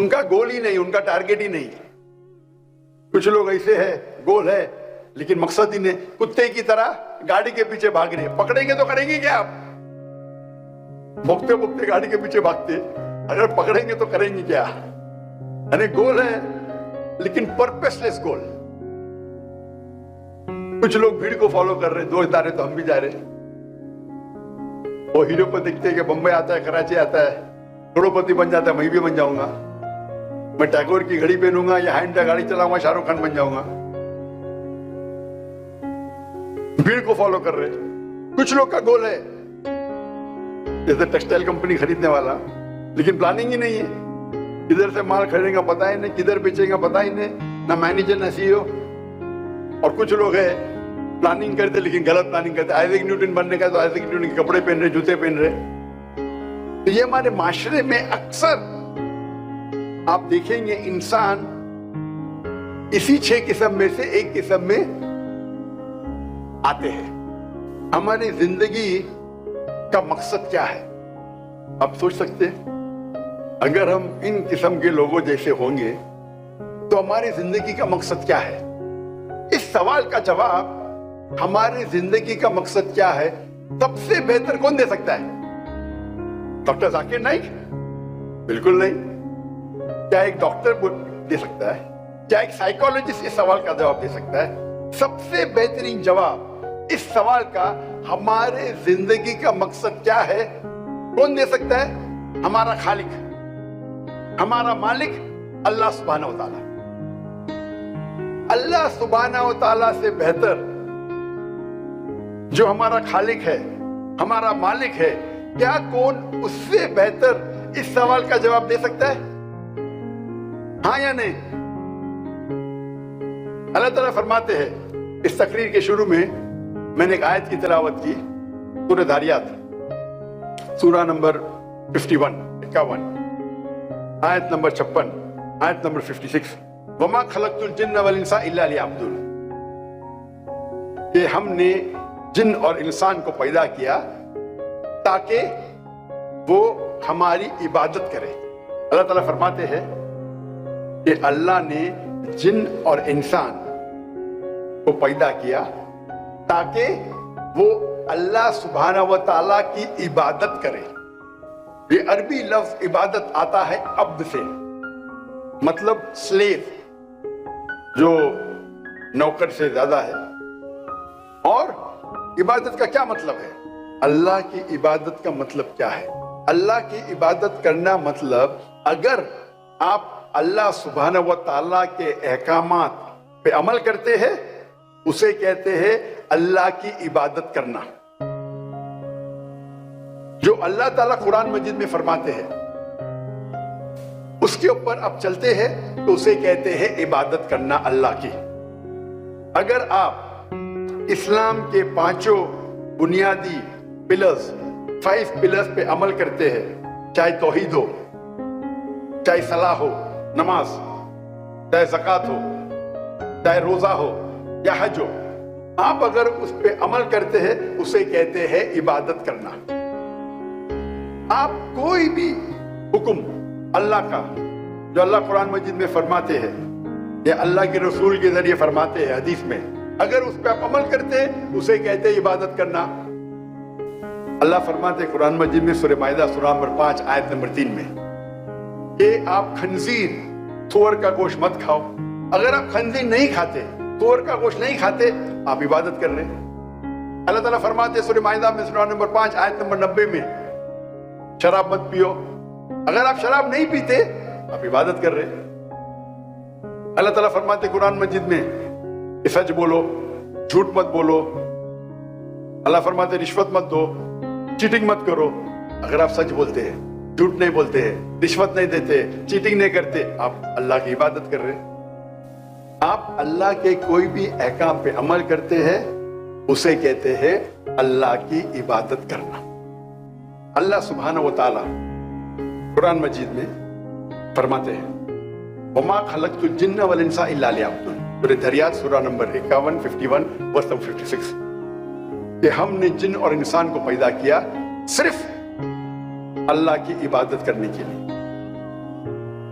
ان کا گول ہی نہیں, ان کا ٹارگیٹ ہی نہیں. کچھ لوگ ایسے ہے, گول ہے لیکن مقصد ہی نہیں, کتے کی طرح گاڑی کے پیچھے بھاگ رہے. پکڑیں گے تو کریں گے کیا؟ آپ بھوکتے بھوکتے گاڑی کے پیچھے بھاگتے, اگر پکڑیں گے تو کریں گے کیا؟ یعنی گول ہے لیکن پرپس لیس گول. کچھ لوگ بھیڑ کو فالو کر رہے, دوست جا رہے تو ہم بھی جا رہے. وہ ہیرو کو دیکھتے ہیں کہ بمبئی آتا ہے, کراچی آتا ہے, کروڑپتی بن جاتا ہے, میں بھی بن جاؤں گا. میں ٹیگور کی گھڑی پہنوں گا یا ہینڈ گاڑی چلاؤں گا, شاہ رخ خان بن جاؤں گا. بھیڑ کو فالو کر رہے. کچھ لوگ کا گول ہے جیسے ٹیکسٹائل کمپنی خریدنے والا, لیکن پلاننگ ہی نہیں ہے. کدھر سے مال خریدیں گا پتا ہی نہیں, کدھر بیچیں گا پتا ہی نہیں, نہ مینیجر نہ سی او. اور کچھ لوگ ہے پلاننگ کرتے لیکن غلط پلاننگ کرتے. آئزیک نیوٹن بننے کا تو آئزیک نیوٹن کے کپڑے پہن رہے, جوتے پہن رہے. تو یہ ہمارے معاشرے میں اکثر آپ دیکھیں گے انسان اسی 6 قسم میں سے ایک قسم میں آتے ہیں. ہماری زندگی کا مقصد کیا ہے؟ آپ سوچ سکتے ہیں اگر ہم ان قسم کے لوگوں جیسے ہوں گے تو ہماری زندگی کا مقصد کیا ہے؟ اس سوال کا جواب ہماری زندگی کا مقصد کیا ہے سب سے بہتر کون دے سکتا ہے؟ ڈاکٹر ذاکر نائک؟ بالکل نہیں. کیا ایک ڈاکٹر دے سکتا ہے؟ کیا ایک سائیکالوجسٹ اس سوال کا جواب دے سکتا ہے؟ سب سے بہترین جواب اس سوال کا ہمارے زندگی کا مقصد کیا ہے کون دے سکتا ہے؟ ہمارا خالق, ہمارا مالک اللہ سبحانہ و تعالی. اللہ سبحانہ و تعالی سے بہتر جو ہمارا خالق ہے, ہمارا مالک ہے, کیا کون اس سے بہتر اس سوال کا جواب دے سکتا ہے؟ ہاں یا نہیں؟ اللہ تعالیٰ فرماتے ہیں, اس تقریر کے شروع میں نے ایک آیت کی تلاوت کی, سورہ دھاریات, سورہ نمبر 51 آیت نمبر 56, آیت نمبر 56, وَمَا خَلَقْتُ الْجِنَّ وَالْإِنسَ إِلَّا لِيَعْبُدُونِ, کہ ہم نے جن اور انسان کو پیدا کیا تاکہ وہ ہماری عبادت کرے. اللہ تعالیٰ فرماتے ہیں کہ اللہ نے جن اور انسان کو پیدا کیا تاکہ وہ اللہ سبحانہ و تعالیٰ کی عبادت کرے. یہ عربی لفظ عبادت آتا ہے عبد سے, مطلب سلیو, جو نوکر سے زیادہ ہے. اور عبادت کا کیا مطلب ہے؟ اللہ کی عبادت کا مطلب کیا ہے؟ اللہ کی عبادت کرنا مطلب اگر آپ اللہ سبحانہ و تعالیٰ کے احکامات پہ عمل کرتے ہیں اسے کہتے ہیں اللہ کی عبادت کرنا. جو اللہ تعالیٰ قرآن مجید میں فرماتے ہیں اس کے اوپر آپ چلتے ہیں تو اسے کہتے ہیں عبادت کرنا اللہ کی. اگر آپ اسلام کے 5 بنیادی پلرز 5 پلرز پہ عمل کرتے ہیں, چاہے توحید ہو, چاہے صلاح ہو, نماز, چاہے زکوٰۃ ہو, چاہے روزہ ہو یا حج ہو, آپ اگر اس پہ عمل کرتے ہیں اسے کہتے ہیں عبادت کرنا. آپ کوئی بھی حکم اللہ کا جو اللہ قرآن مجید میں فرماتے ہیں یا اللہ کے رسول کے ذریعے فرماتے ہیں حدیث میں, اگر اس پہ آپ عمل کرتے ہیں اسے کہتے ہیں عبادت کرنا. اللہ فرماتے ہیں قرآن مجید میں سورہ مائدہ سورہ نمبر 5 آیت نمبر 3 میں کہ آپ خنزیر, سور کا گوشت مت کھاؤ. اگر آپ خنزیر نہیں کھاتے, سور کا گوشت نہیں کھاتے, آپ عبادت کر رہے ہیں. اللہ تعالیٰ فرماتے ہیں سورہ مائدہ میں سورہ نمبر 5 آیت نمبر 90 میں شراب مت پیو. اگر آپ شراب نہیں پیتے آپ عبادت کر رہے ہیں. اللہ تعالیٰ فرماتے ہیں قرآن مجید میں کہ سچ بولو, جھوٹ مت بولو. اللہ فرماتے ہیں رشوت مت دو, چیٹنگ مت کرو. اگر آپ سچ بولتے ہیں, جھوٹ نہیں بولتے ہیں, رشوت نہیں دیتے, چیٹنگ نہیں کرتے, آپ اللہ کی عبادت کر رہے ہیں. آپ اللہ کے کوئی بھی احکام پہ عمل کرتے ہیں اسے کہتے ہیں اللہ کی عبادت کرنا. اللہ سبحانہ و تعالی قرآن مجید میں فرماتے ہیں وَمَا خَلَقْتُ الْجِنَّ وَالْإِنسَ إِلَّا لِيَعْبُدُونِ, سورہ دھاریات سورہ نمبر 51 51 ورس 56, کہ ہم نے جن اور انسان کو پیدا کیا صرف اللہ کی عبادت کرنے کے لیے.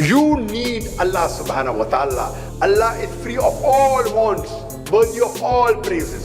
You need Allah subhanahu wa ta'ala. Allah is free of all wants, worthy of all praises.